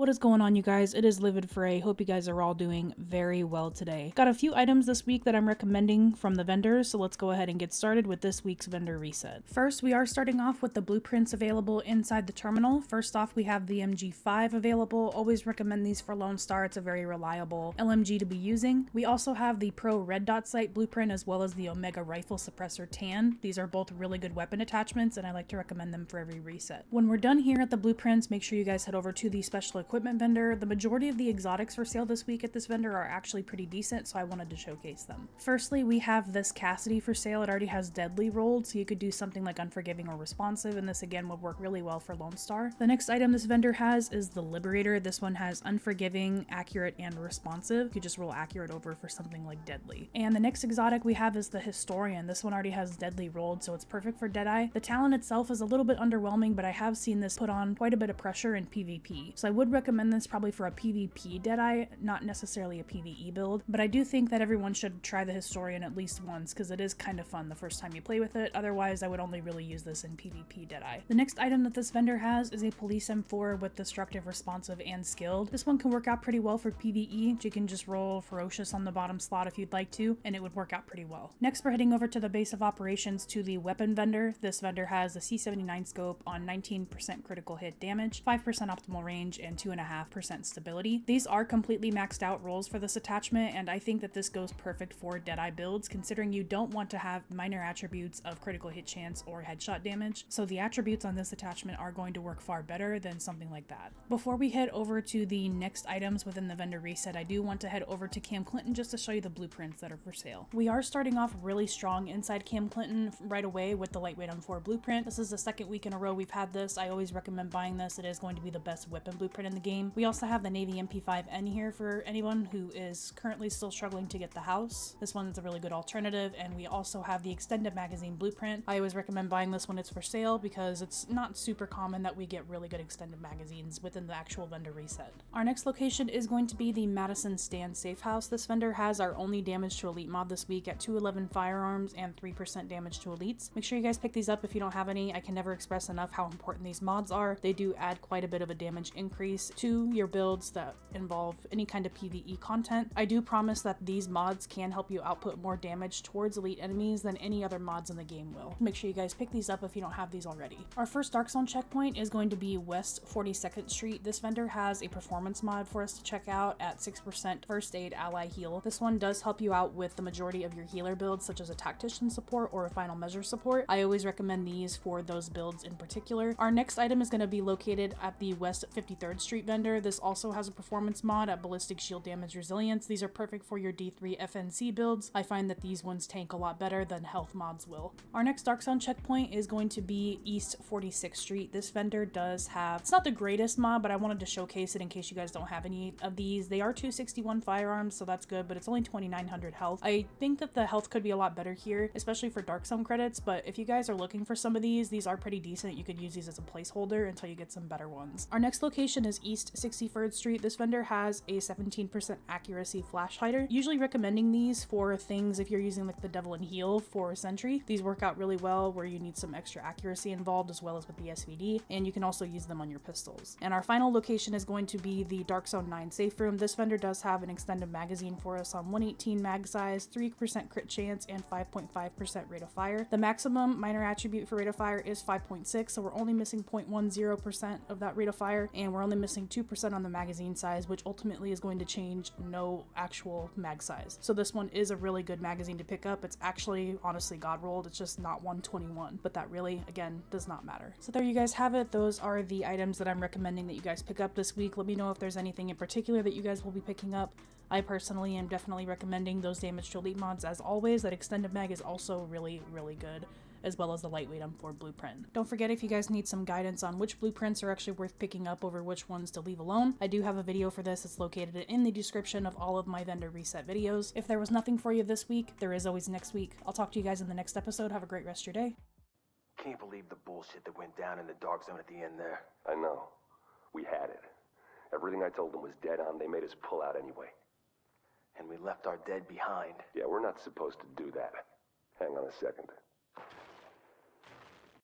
What is going on, you guys? It is Livid Fray. Hope you guys are all doing very well today. Got a few items this week that I'm recommending from the vendors, so let's go ahead and get started with this week's vendor reset. First, we are starting off with the blueprints available inside the terminal. First off, we have the MG5 available. Always recommend these for Lone Star. It's a very reliable LMG to be using. We also have the Pro Red Dot Sight blueprint as well as the Omega Rifle Suppressor Tan. These are both really good weapon attachments, and I like to recommend them for every reset. When we're done here at the blueprints, make sure you guys head over to the special equipment vendor. The majority of the exotics for sale this week at this vendor are actually pretty decent, so I wanted to showcase them. Firstly, we have this Cassidy for sale. It already has Deadly rolled, so you could do something like Unforgiving or Responsive, and this again would work really well for Lone Star. The next item this vendor has is the Liberator. This one has Unforgiving, Accurate, and Responsive. You could just roll Accurate over for something like Deadly. And the next exotic we have is the Historian. This one already has Deadly rolled, so it's perfect for Deadeye. The talent itself is a little bit underwhelming, but I have seen this put on quite a bit of pressure in PvP, so I would recommend this probably for a PvP Deadeye, not necessarily a PvE build, but I do think that everyone should try the Historian at least once because it is kind of fun the first time you play with it. Otherwise, I would only really use this in PvP Deadeye. The next item that this vendor has is a Police M4 with Destructive, Responsive, and Skilled. This one can work out pretty well for PvE. You can just roll Ferocious on the bottom slot if you'd like to, and it would work out pretty well. Next, we're heading over to the base of operations to the weapon vendor. This vendor has the C79 scope on 19% critical hit damage, 5% optimal range, and 2.5% stability. These are completely maxed out rolls for this attachment, and I think that this goes perfect for Deadeye builds, considering you don't want to have minor attributes of critical hit chance or headshot damage, so the attributes on this attachment are going to work far better than something like that. Before we head over to the next items within the vendor reset, I do want to head over to Cam Clinton just to show you the blueprints that are for sale. We are starting off really strong inside Cam Clinton right away with the Lightweight M4 blueprint. This is the second week in a row we've had this. I always recommend buying this. It is going to be the best weapon blueprint in the game. We also have the Navy MP5N here for anyone who is currently still struggling to get the house. This one's a really good alternative, and we also have the extended magazine blueprint. I always recommend buying this when it's for sale because it's not super common that we get really good extended magazines within the actual vendor reset. Our next location is going to be the Madison Safehouse. This vendor has our only damage to elite mod this week at 211 firearms and 3% damage to elites. Make sure you guys pick these up if you don't have any. I can never express enough how important these mods are. They do add quite a bit of a damage increase to your builds that involve any kind of PvE content. I do promise that these mods can help you output more damage towards elite enemies than any other mods in the game will. Make sure you guys pick these up if you don't have these already. Our first Dark Zone checkpoint is going to be West 42nd Street. This vendor has a performance mod for us to check out at 6% first aid ally heal. This one does help you out with the majority of your healer builds, such as a tactician support or a final measure support. I always recommend these for those builds in particular. Our next item is going to be located at the West 53rd Street vendor. This also has a performance mod at ballistic shield damage resilience. These are perfect for your D3 FNC builds. I find that these ones tank a lot better than health mods will. Our next Dark Zone checkpoint is going to be East 46th Street. This vendor does have, it's not the greatest mod, but I wanted to showcase it in case you guys don't have any of these. They are 261 firearms, so that's good, but it's only 2900 health. I think that the health could be a lot better here, especially for Dark Zone credits, but if you guys are looking for some of these are pretty decent. You could use these as a placeholder until you get some better ones. Our next location is East 63rd Street. This vendor has a 17% accuracy flash hider. Usually recommending these for things if you're using like the Devil and Heal for Sentry. These work out really well where you need some extra accuracy involved as well as with the SVD, and you can also use them on your pistols. And our final location is going to be the Dark Zone 9 safe room. This vendor does have an extended magazine for us on 118 mag size, 3% crit chance, and 5.5% rate of fire. The maximum minor attribute for rate of fire is 5.6, so we're only missing 0.10% of that rate of fire, and we're only missing 2% on the magazine size, which ultimately is going to change no actual mag size. So this one is a really good magazine to pick up. It's actually honestly god rolled. It's just not 121, but that really, again, does not matter. So there you guys have it. Those are the items that I'm recommending that you guys pick up this week. Let me know if there's anything in particular that you guys will be picking up. I personally am definitely recommending those damage to elite mods as always. That extended mag is also really, really good, as well as the Lightweight M4 blueprint. Don't forget, if you guys need some guidance on which blueprints are actually worth picking up over which ones to leave alone, I do have a video for this. It's located in the description of all of my vendor reset videos. If there was nothing for you this week, there is always next week. I'll talk to you guys in the next episode. Have a great rest of your day. Can't believe the bullshit that went down in the Dark Zone at the end there. I know. We had it. Everything I told them was dead on. They made us pull out anyway. And we left our dead behind. Yeah, we're not supposed to do that. Hang on a second.